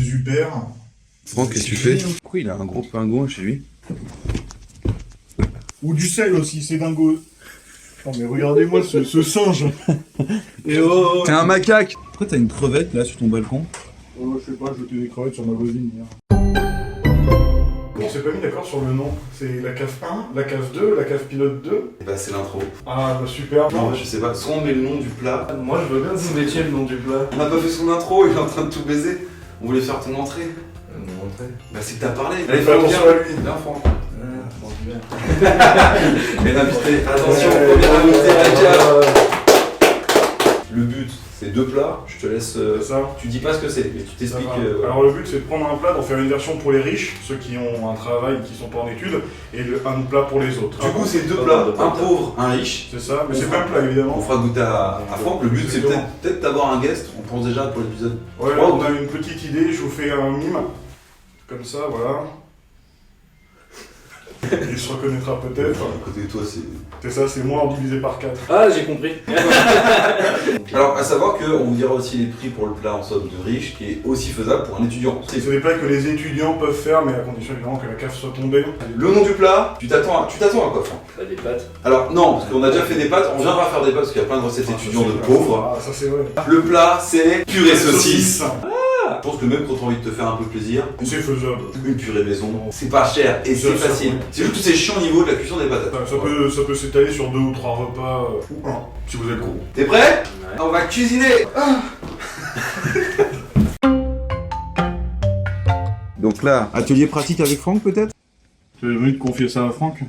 super. Franck, qu'est-ce que tu fais? Pourquoi il a un gros pingouin chez lui? Ou du sel aussi, c'est dingo. Non mais regardez-moi ce singe. Et oh. T'es un macaque. Pourquoi t'as une crevette là sur ton balcon? Oh, je sais pas, jeter des crevettes sur ma voisine hier. On s'est pas mis d'accord sur le nom. C'est la cave 1, la cave 2, la cave pilote 2. Et bah c'est l'intro. Ah bah super. Non, je sais pas, soit on met le nom du plat. Moi je veux bien que vous mettiez le nom du plat. On n'a pas fait son intro, il est en train de tout baiser. On voulait faire ton entrée. Mon entrée. Bah c'est que t'as parlé. Allez, fais attention à lui. Viens Franck. Bon, bien. Et l'invité, attention, premier invité à la cave. Le but, c'est 2 plats. Je te laisse. Ça. Tu dis pas ce que c'est, mais tu t'expliques. Alors le but c'est de prendre un plat, d'en faire une version pour les riches, ceux qui ont un travail, qui sont pas en études, et un plat pour les autres. Du coup, c'est 2 plats, un pauvre, un riche. C'est ça, mais c'est pas un plat évidemment. On fera goûter à Franck. Le but, c'est peut-être d'avoir un guest. On pense déjà pour l'épisode. Ouais, on a une petite idée, je vous fais un mime. Comme ça, voilà. Il se reconnaîtra peut-être. À côté de toi, c'est. C'est ça, c'est moi divisé par 4. Ah, j'ai compris. Alors, à savoir qu'on vous dira aussi les prix pour le plat en somme de riche, qui est aussi faisable pour un étudiant. C'est des plats que les étudiants peuvent faire, mais à condition évidemment que la cave soit tombée. Le nom du plat, tu t'attends à quoi, Franck? Bah, des pâtes. Alors, non, parce qu'on a déjà fait des pâtes, on viendra faire des pâtes parce qu'il y a plein de recettes étudiants de pauvres. Ah, ça c'est vrai. Le plat, c'est purée saucisse. Je pense que même quand t'as envie de te faire un peu plaisir, C'est faisable. une purée maison, c'est pas cher et c'est Ça, facile. ouais. C'est juste que c'est chiant au niveau de la cuisson des patates. Ça peut s'étaler sur 2 ou 3 repas, ou 1, si vous êtes gros. T'es prêt? Ouais. On va cuisiner. Donc là, atelier pratique avec Franck peut-être? Tu as envie de confier ça à Franck?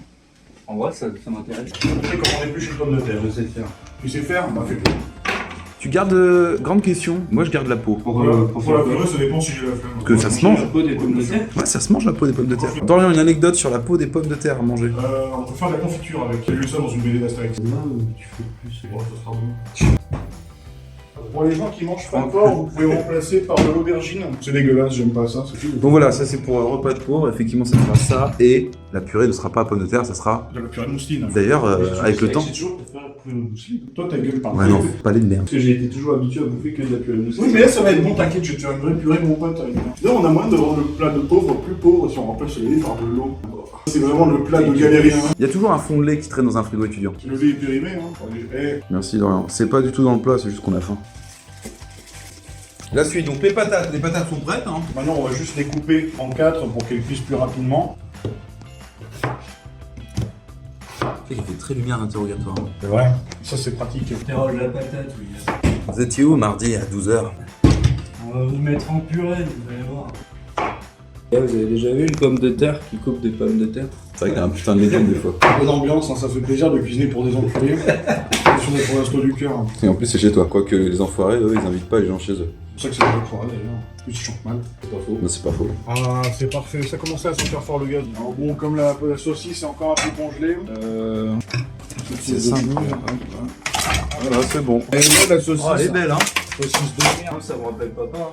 En vrai, ça m'intéresse. Tu sais comment on épluche une pomme de terre? Je sais le faire. Tu sais faire? Bah fais-le. Tu gardes... grande question, moi je garde la peau. Pour la purée, ça dépend si j'ai la flemme. Parce que ça se mange. La peau des pommes de terre. Ouais, ça se mange la peau des pommes de terre. Dorian, une anecdote sur la peau des pommes de terre à manger. On peut faire de la confiture avec. J'ai lu ça dans une BD d'Astérix. Tu fais plus. Bon, ça sera bon. Pour les gens qui mangent pas fort, vous pouvez remplacer par de l'aubergine. C'est dégueulasse, j'aime pas ça. C'est tout. Donc voilà, ça c'est pour un repas de pauvre, effectivement ça sera ça, et la purée ne sera pas pommes de terre, ça sera... De la purée de mousseline. D'ailleurs, avec le temps... J'ai toujours préféré la purée de mousseline. Toi, ta gueule, pardon. Ouais non, pas les de merde. Parce que j'ai été toujours habitué à bouffer que de la purée de mousseline. Oui, mais là, ça va être bon, t'inquiète, je vais te faire une vraie purée, mon pote. Là, on a moyen de rendre le plat de pauvre plus pauvre si on remplace le lait par de l'eau. C'est vraiment le plat de galérien. Il y a toujours un fond de lait qui traîne dans un frigo étudiant. Le lait est périmé, hein. Eh. Merci Dorian. C'est pas du tout dans le plat, c'est juste qu'on a faim. La suite, donc les patates sont prêtes, hein. Maintenant, on va juste les couper en 4 pour qu'elles cuisent plus rapidement. Il fait très lumière interrogatoire. C'est vrai. Ça, c'est pratique. Terroge la patate, oui. Vous étiez où mardi à 12h? On va vous mettre en purée, vous allez voir. Vous avez déjà vu une pomme de terre qui coupe des pommes de terre? C'est vrai qu'il y a un putain de légende des fois. Bonne ambiance, hein, ça fait plaisir de cuisiner pour des enculés. Si on est pour l'instant du cœur. Et en plus c'est chez toi, quoique les enfoirés, eux, ils invitent pas les gens chez eux. C'est pour ça que c'est pas croire d'ailleurs. En plus, ils chantent mal. C'est pas faux. Non, c'est pas faux. Ah, c'est parfait. Ça commençait à sentir fort le gaz. Alors bon, comme la saucisse est encore un peu congelée. C'est simple. Voilà, c'est bon. Elle est belle, la saucisse. Oh, elle est belle, hein. Saucisse de merde. Ça me rappelle papa.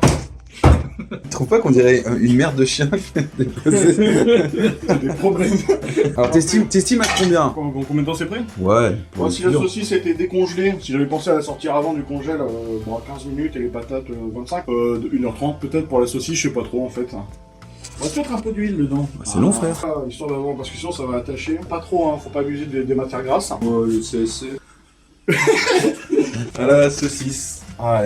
Tu trouves pas qu'on dirait une merde de chien déposée? C'est des problèmes. Alors t'estimes à combien? Combien de temps c'est prêt? Ouais. Bon, si la saucisse était décongelée, si j'avais pensé à la sortir avant du congèle, bon, à 15 minutes et les patates 25, de 1h30 peut-être pour la saucisse, je sais pas trop en fait. On va se mettre un peu d'huile dedans. C'est long, frère. Histoire d'avant, parce que sinon ça va attacher. Pas trop, hein, faut pas abuser des matières grasses. Ouais, le CSC. Voilà la saucisse. Ah,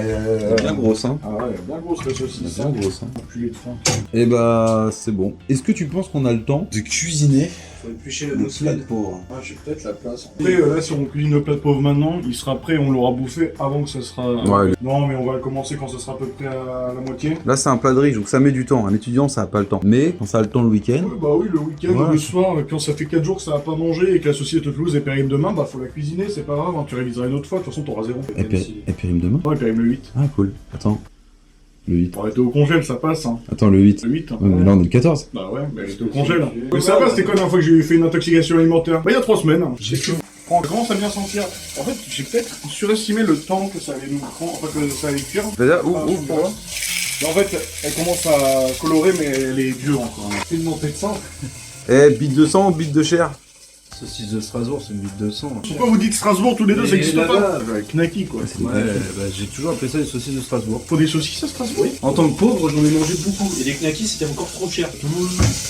Bien grosse, hein. Ah ouais, bien grosse la saucisse. Bien grosse, hein. Enculé de fond. Et bah, c'est bon. Est-ce que tu penses qu'on a le temps de cuisiner Faut éplucher la le plat de mousseline. pauvre? Ah, j'ai peut-être la place. Après, là, si on cuisine le plat de pauvre maintenant, il sera prêt, on l'aura bouffé avant que ça sera... Ouais. Non, mais on va le commencer quand ça sera à peu près à la moitié. Là, c'est un plat de riche, donc ça met du temps. Un étudiant, ça a pas le temps. Mais quand ça a le temps le week-end, Oui, bah oui, le week-end, Voilà. le soir, quand ça fait 4 jours que ça a pas mangé et que la saucisse de Toulouse est périme demain, bah faut la cuisiner, c'est pas grave, hein, tu réviseras une autre fois, de toute façon t'auras 0. et périme demain. Ouais, périme le 8. Ah, cool. Attends. Le 8. Bon, elle était au congèle, ça passe, hein. Attends, le 8. Le 8, hein. Ouais, mais là, on est le 14. Bah ouais, mais elle était au congèle. Mais ça va, c'était quoi la dernière fois que j'ai fait une intoxication alimentaire? Bah il y a 3 semaines. Hein. J'ai fait... Ça commence à bien sentir. En fait, j'ai peut-être surestimé le temps que ça allait nous prendre, enfin que ça allait cuire. D'ailleurs, Ah, ouvre pour voir. Mais en fait, elle commence à colorer, mais elle est dure encore. C'est une montée de sang. Eh, bite de sang ou bite de chair? Saucisse de Strasbourg, c'est 1200. Pourquoi vous dites Strasbourg tous les deux, ça Mais n'existe là-bas, pas? Knacky quoi. Ouais, bah, j'ai toujours appelé ça des saucisses de Strasbourg. Faut des saucisses à Strasbourg? En tant que pauvre, j'en ai mangé beaucoup. Et les knackis, c'était encore trop cher.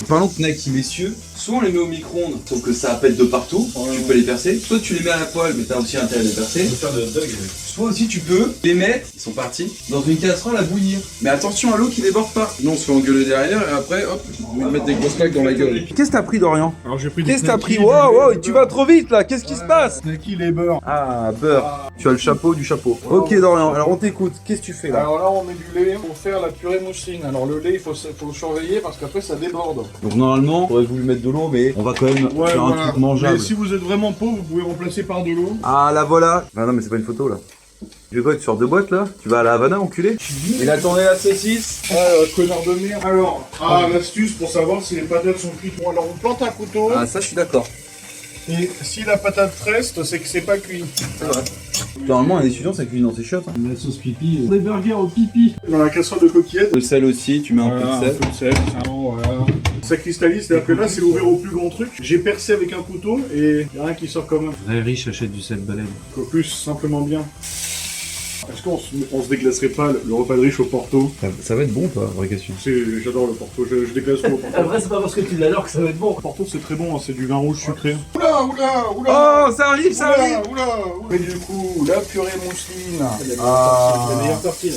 Parlons knacky, messieurs. Soit on les met au micro-ondes, sauf que ça pète de partout, tu peux les percer. Soit tu les mets à la poêle, mais t'as aussi intérêt à les percer. Faire de dog. Soit aussi tu peux les mettre, ils sont partis, dans une casserole à bouillir. Mais attention à l'eau qui déborde pas. Sinon on se fait engueuler derrière et après, hop, on va mettre des grosses claques dans la gueule. Qu'est-ce que t'as pris, Dorian? Alors j'ai pris des Qu'est-ce que t'as Knacky, pris? Wow, tu vas trop vite là, qu'est-ce qui se passe? Knacky, les beurres. Ah, beurre. Tu as le chapeau du chapeau. Ok, Dorian, alors on t'écoute. Qu'est-ce que tu fais là? Alors là, on met du lait pour faire la purée mousseline. Alors le lait, il faut le surveiller parce qu'après ça déborde. Donc normalement, j'aurais voulu mettre de l'eau, mais on va quand même faire un truc mangeable. Mais si vous êtes vraiment pauvre, vous pouvez remplacer par de l'eau. Ah, la voilà. Ah non, mais c'est pas une photo là. Tu veux quoi, tu sors de boîte là? Tu vas à la Havana, enculé? Il attendait la saucisse. Connard de merde. Alors, l'astuce pour savoir si les patates sont cuites. Bon, alors on plante un couteau. Ah, ça je suis d'accord. Et si la patate reste, c'est que c'est pas cuit. C'est vrai. Normalement, un étudiant ça cuisine dans ses chiottes. Hein. La sauce pipi. Des burgers au pipi. Dans la casserole de coquillettes. Le sel aussi, tu mets un Voilà, peu de sel. un peu de sel, ça, voilà. Ça cristallise, c'est-à-dire que là, c'est ouvert au plus grand truc. J'ai percé avec un couteau et y a rien qui sort comme un. Vrai riche achète du sel baleine. Plus simplement bien. Est-ce qu'on se déglacerait pas le repas de riche au Porto? Ça va être bon, toi, vraie question. J'adore le Porto, je déglace tout au Porto. Après, c'est pas parce que tu l'adores que ça va être bon. Le Porto, c'est très bon, hein, c'est du vin rouge sucré. Oula! Oh, ça arrive, ça arrive! Oula! Et du coup, la purée mousseline. La meilleure partie,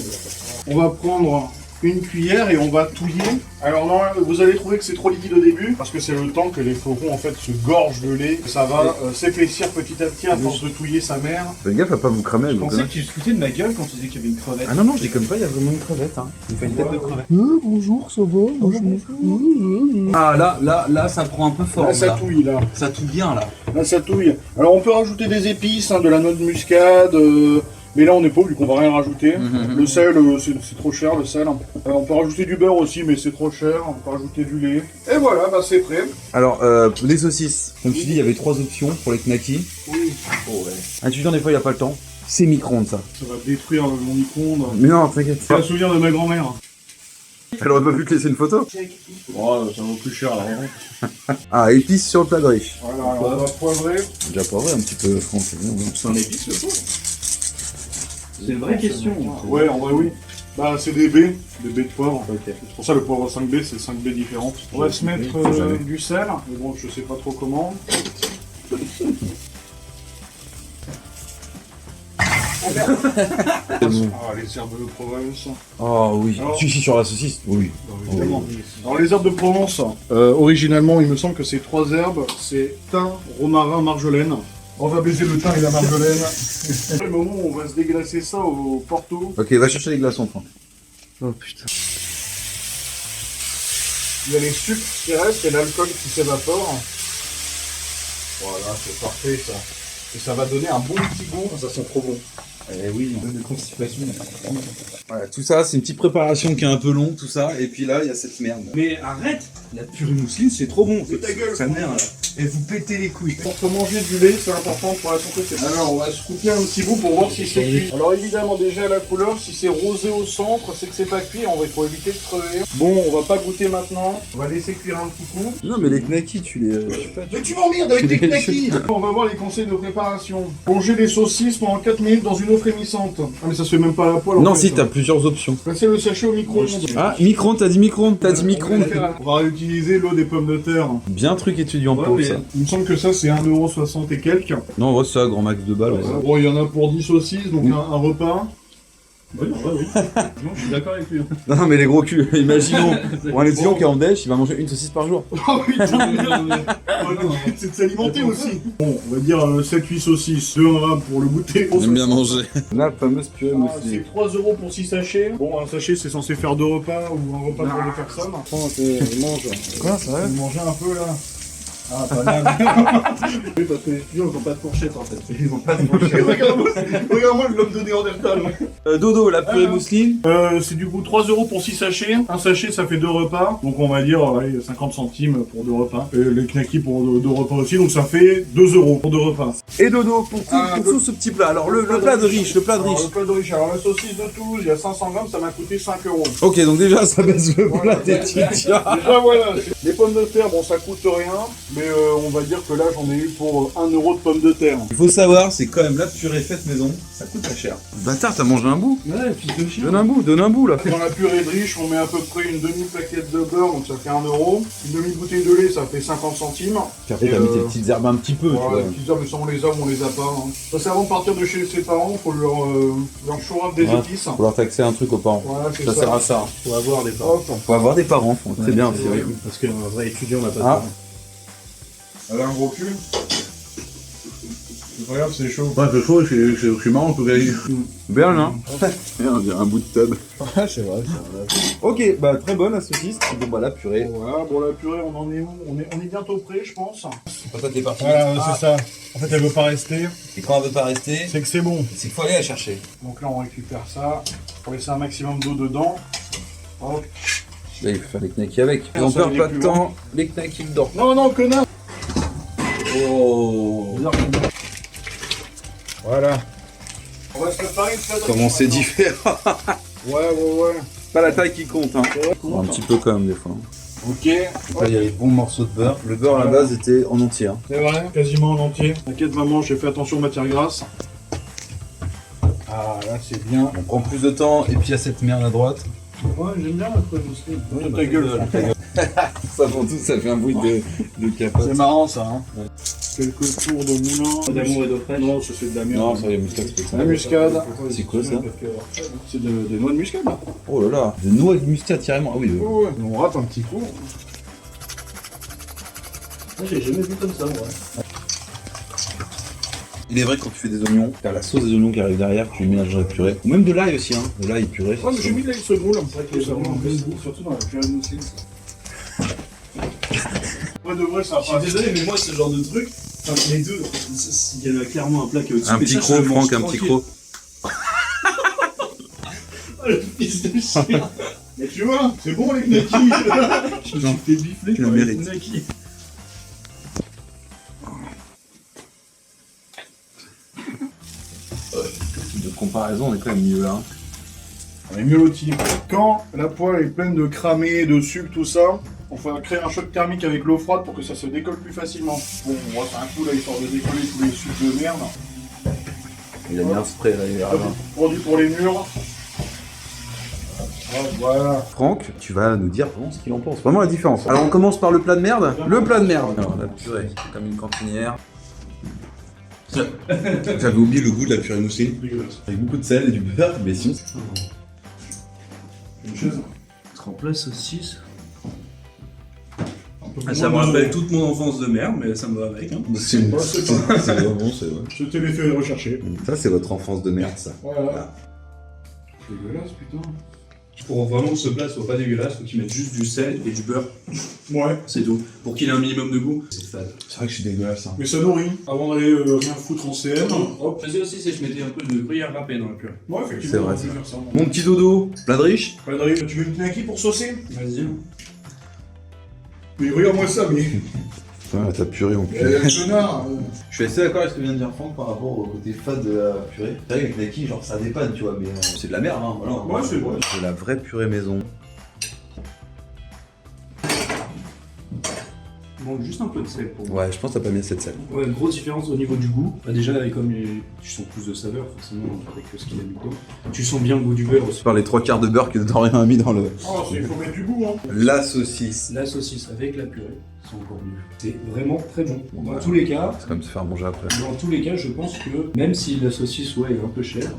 On va prendre une cuillère et on va touiller. Alors non, vous allez trouver que c'est trop liquide au début parce que c'est le temps que les flocons en fait se gorgent de lait. Ça va s'épaissir petit à petit à force de touiller sa mère. Faites gaffe à pas vous cramer. Je pensais que tu te foutais de ma gueule quand tu disais qu'il y avait une crevette. Ah non, non, je déconne pas, il y a vraiment une crevette. Hein. Il fait une tête de crevette. Bonjour, ça va? Bonjour. Ah là, ça prend un peu fort. Là, ça touille là. Ça touille bien là. Là, ça touille. Alors on peut rajouter des épices, hein, de la noix de muscade. Mais là on est pauvre, du coup on va rien rajouter. Le sel, c'est trop cher le sel. On peut rajouter du beurre aussi, mais c'est trop cher. On peut rajouter du lait. Et voilà, bah c'est prêt. Alors, les saucisses. Comme tu dis, il y avait 3 options pour les knackis. Oui. Oh ouais. Un étudiant, des fois, il n'y a pas le temps. C'est micro-ondes, ça. Ça va détruire mon micro-ondes. Mais non, t'inquiète. C'est un souvenir de ma grand-mère. Elle aurait pas pu te laisser une photo? Oh, ça vaut plus cher là. Ah, épices sur le plat de riche. Voilà, alors on va poivrer. Déjà poivré un petit peu, Franck, c'est bien. C'est un épice le pot. C'est une vraie question. Ouais, en vrai, oui. Bah, c'est des baies de poivre. Okay. C'est pour ça le poivre 5B, c'est 5 baies différentes. On va se mettre du sel, mais bon, je sais pas trop comment. Les herbes de Provence. Oh oui. Alors, si, sur la saucisse, oui. Évidemment. Alors, les herbes de Provence, originalement, il me semble que c'est 3 herbes. C'est thym, romarin, marjolaine. On va baiser le thym et la marjolaine. Le moment où on va se déglacer ça au Porto. Ok, va chercher les glaçons, Franck. Oh putain. Il y a les sucres qui restent et l'alcool qui s'évapore. Voilà, c'est parfait ça. Et ça va donner un bon petit goût. Ça sent trop bon. Eh oui, de constipation. Voilà, tout ça, c'est une petite préparation qui est un peu longue, tout ça. Et puis là, il y a cette merde. Mais arrête! La purée mousseline, c'est trop bon. Mais ta gueule, sa mère là. Et vous pétez les couilles. Pour manger du lait, c'est important pour la santé. Alors, on va se couper un petit bout pour voir si c'est cuit. Alors, évidemment, déjà la couleur, si c'est rosé au centre, c'est que c'est pas cuit. Il faut éviter de crever. Bon, on va pas goûter maintenant. On va laisser cuire un petit coup. Non, mais les knackis, tu les. Mais tu m'emmerdes avec tes knackis. On va voir les conseils de préparation. Plonger les saucisses pendant 4 minutes dans une eau frémissante. Ah, mais ça se fait même pas à la poêle. Non, en fait, si, t'as plusieurs options. Passer le sachet au micro-ondes. Ah, micro-ondes, t'as dit micro-ondes, On va réutiliser l'eau des pommes de terre. Bien truc étudiant pauvre, ça. Il me semble que ça, c'est 1,60€ et quelques. Non, en vrai, c'est ça, grand max de balles. Ouais. Bon, il y en a pour 10 saucisses, donc un repas. Oui. Non, je suis d'accord avec lui. Non, mais les gros culs, imaginons, pour un étudiant qui est en déch, il va manger une saucisse par jour. Oh putain, c'est de s'alimenter aussi. Bon, on va dire 7-8 saucisses, 2 grammes pour le goûter. J'aime bien manger. La fameuse purée C'est mousseline. 3€ pour 6 sachets. Bon, un sachet, c'est censé faire 2 repas ou un repas pour 2 personnes. Mange. Quoi, ça va? Vous mangez un peu là. Ah, pas mal. Oui, parce que les étudiants, ils ont pas de fourchette en fait. Ils ont pas de fourchette. Regarde-moi l'homme de Néandertal. Dodo, la purée mousseline. C'est du coup 3€ pour 6 sachets. Un sachet, ça fait 2 repas. Donc on va dire allez, 50 centimes pour 2 repas. Et les knackis pour 2 repas aussi. Donc ça fait 2€ pour 2 repas. Et Dodo, pour tout ce petit plat. Alors, le plat de riche, le plat de Alors, riche. le plat de riche. Alors la saucisse de Toulouse, il y a 500 grammes, ça m'a coûté 5€. Ok, donc déjà, ça baisse le plat Voilà. d'étudiant. Déjà voilà. Les pommes de terre, bon ça coûte rien. Mais on va dire que là, j'en ai eu pour 1 euro de pommes de terre. Il faut savoir, c'est quand même la purée faite maison, ça coûte pas cher. Bâtard, t'as mangé un bout? Ouais, fils de chien. Donne un bout là. Dans la purée de riche, on met à peu près une demi-plaquette de beurre, donc ça fait 1 euro. Une demi-bouteille de lait, ça fait 50 centimes. Puis après, t'as mis tes petites herbes un petit peu, tu Voilà, vois. les petites herbes, ça on les a ou on les a pas. Hein. Ça, c'est avant de partir de chez ses parents, faut leur chourave des épices. Faut leur taxer un truc aux parents. Voilà, c'est Ça ça. sert à ça. Faut avoir des parents. Hop. Faut avoir des parents, très bien. C'est vrai, parce qu'un vrai étudiant n'a pas de Ah. parents. Elle a un gros cul. Regarde, c'est chaud. Ouais, c'est chaud, je suis marrant en tout cas. Bien, hein. On dirait un bout de tub. Ouais, c'est vrai. Ok, bah très bonne la saucisse. Bon bah la purée. Voilà, bon la purée, on en est où on est bientôt prêt, je pense. Patate est partie. Voilà, c'est ça. En fait, elle veut pas rester. Et quand elle veut pas rester, C'est que c'est bon. c'est qu'il faut aller la chercher. Donc là, on récupère ça. Pour laisser un maximum d'eau dedans. Hop. Là, il faut faire les knackis avec. Ça, On ça perd va pas aller de plus loin. temps. Les knackis dedans. Non, non, connard. Oh. Voilà. On va se préparer une salade. Comment c'est différent. Ouais. Pas la taille qui compte, hein. Ouais. Un petit peu quand même des fois. Ok. Là, il y a les bons morceaux de beurre. Le beurre à la base était en entier. Hein. C'est vrai, quasiment en entier. T'inquiète maman, j'ai fait attention aux matières grasses. Ah là c'est bien. On prend plus de temps et puis il y a cette merde à droite. Ouais, j'aime bien la crème aussi. Ta gueule, Franck. Ça pour tout, ça fait un bruit de capote. C'est marrant ça. Hein. Quelques tours de moulin. D'amour et d'eau fraîche. Non, ça c'est de la merde. Non, ça les muscades, c'est ça. La muscade. C'est quoi ça? C'est des noix de muscade. Là. Oh là là, de noix de muscade carrément. Ah oui, Ouais. On rate un petit coup. Moi, j'ai jamais vu comme ça, moi. Il est vrai que quand tu fais des oignons, t'as la sauce des oignons qui arrive derrière, tu les mélanges dans la purée. Ou même de l'ail aussi, hein. De l'ail purée. Ouais, mais j'ai mis de l'ail semoule. C'est vrai que les oignons, surtout dans la purée de mousseline. Ouais, de vrai, ça Je suis désolé, mais moi, ce genre de truc, enfin, les deux, il y en a clairement un plat qui est au-dessus. Un mais petit ça, croc, je le mange Franck, un petit tranquille. croc. Oh, le fils de chien. Mais tu vois, c'est bon les knackis. Je me suis fait bifler tu la par les mérites. knackis. De comparaison, on est quand même mieux là. On est mieux lotis. Quand la poêle est pleine de cramé, de sucre, tout ça, on va créer un choc thermique avec l'eau froide pour que ça se décolle plus facilement. Bon, on va faire un coup là, histoire de décoller tous les sucres de merde. Il a mis un spray là, il est Hop, produit pour les murs. Hop, voilà. Franck, tu vas nous dire vraiment ce qu'il en pense. Vraiment la différence. Alors on commence par le plat de merde. Le plat de merde. Alors la purée, comme une cantinière. J'avais oublié le goût de la purée mousseline. Dégueulasse. Avec beaucoup de sel et du beurre, mais sinon. Une chaise. Trempe-la saucisse. Un peu Ah, plus ça me loin de- rappelle toute mon enfance de merde, mais ça me va avec. Hein. C'est Ouais, c'est pas- vraiment bon, c'est vrai. C'était l'effet recherché. Ça, c'est votre enfance de merde, ça. Voilà. Dégueulasse, putain. Pour vraiment que ce plat soit pas dégueulasse, faut qu'il mette juste du sel et du beurre. Ouais. C'est tout. Pour qu'il ait un minimum de goût, c'est fade. C'est vrai que je suis dégueulasse. Hein. Mais ça nourrit. Avant d'aller rien foutre en CM. Hop. Je faisais aussi, c'est que je mettais un peu de gruyère râpée dans la purée. Ouais, effectivement. C'est vrai, on peut ça. faire ça. Mon petit dodo, plat de riche. Pas de riz. Tu veux une knacky pour saucer? Vas-y. Mais regarde-moi ça, mais. Ouais, ta purée en plus. Connard. Je suis assez d'accord avec ce que vient de dire Franck par rapport au côté fade de la purée. C'est vrai qu'avec les knackis, genre ça dépanne, tu vois, mais c'est de la merde, hein, voilà. Ouais, c'est vrai. C'est la vraie purée maison. Il manque juste un peu de sel pour moi. Ouais, je pense que t'as pas mis assez de sel. Ouais, une grosse différence au niveau du goût. Bah, déjà, comme tu sens plus de saveur, forcément, avec ce qu'il a mis dedans. Tu sens bien le goût du beurre aussi. Par les 3/4 de beurre que Dorian a mis dans le. Oh, il faut mettre du goût, hein. La saucisse. La saucisse avec la purée, c'est encore mieux. C'est vraiment très bon. Dans Ouais. tous les cas, C'est comme se faire manger après. je pense que même si la saucisse est un peu chère,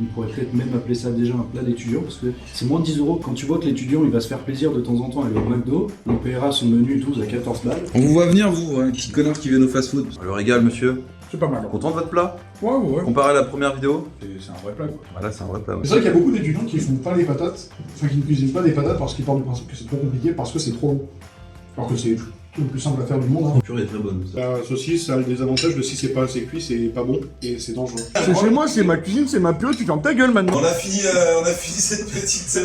on pourrait peut-être même appeler ça déjà un plat d'étudiant parce que c'est moins de 10 €. Quand tu vois que l'étudiant il va se faire plaisir de temps en temps à aller au McDo, on paiera son menu et tout à 14 balles. On vous voit venir, vous, hein, petit connard qui vient au fast-food. Le régal, monsieur. C'est pas mal. Content de votre plat? Ouais. Comparé à la première vidéo? C'est un vrai plat, quoi. Voilà, c'est un vrai plat. Ouais. C'est vrai qu'il y a beaucoup d'étudiants qui font pas les patates, enfin qui ne cuisinent pas des patates parce qu'ils partent du principe que c'est trop compliqué parce que c'est trop long. Alors que c'est tout le plus simple à faire du monde. Hein. La purée est très bonne. Ça. La saucisse, ça a le désavantage de si c'est pas assez cuit, c'est pas bon et c'est dangereux. C'est chez moi, c'est ma cuisine, c'est ma purée, tu fermes ta gueule maintenant. On a fini cette petite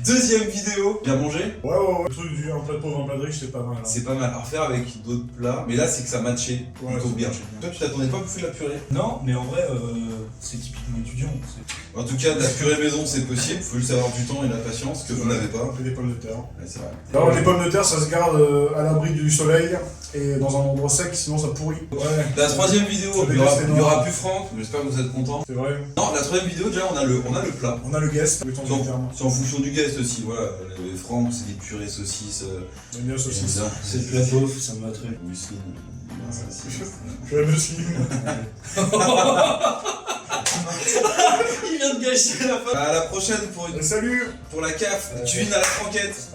Deuxième vidéo. Bien mangé? Ouais. Le truc du un plat de pauvre, un plat de riche, c'est pas mal. Hein. C'est pas mal. À refaire avec d'autres plats. Mais là, c'est que ça matchait Ouais, plutôt ça bien. matchait bien. Toi, tu t'attendais pas à bouffer de la purée? Non, mais en vrai, c'est typiquement étudiant. En tout cas, de la purée maison, c'est possible. Faut juste avoir du temps et de la patience que vous n'avez pas. Et des pommes de terre. Ouais, c'est vrai. Alors, les pommes de terre, ça se garde à l'abri du soleil et dans un endroit sec, sinon ça pourrit. Ouais. La troisième vidéo, Ça il y aura, dégage les il y aura noix. plus Franck. J'espère que vous êtes contents. C'est vrai. Non, la troisième vidéo, déjà, on a le plat. On a le guest, le temps C'est du en, terme. c'est en fonction du guest aussi, voilà. Les francs, c'est des purées saucisses. J'aime bien la saucisse. C'est le plat beauf, ça me va très. Muesli. Non, ça, Je vais me suivre. Il vient de gâcher la fin. À la prochaine pour Salut. la CAF, cuisine à la franquette.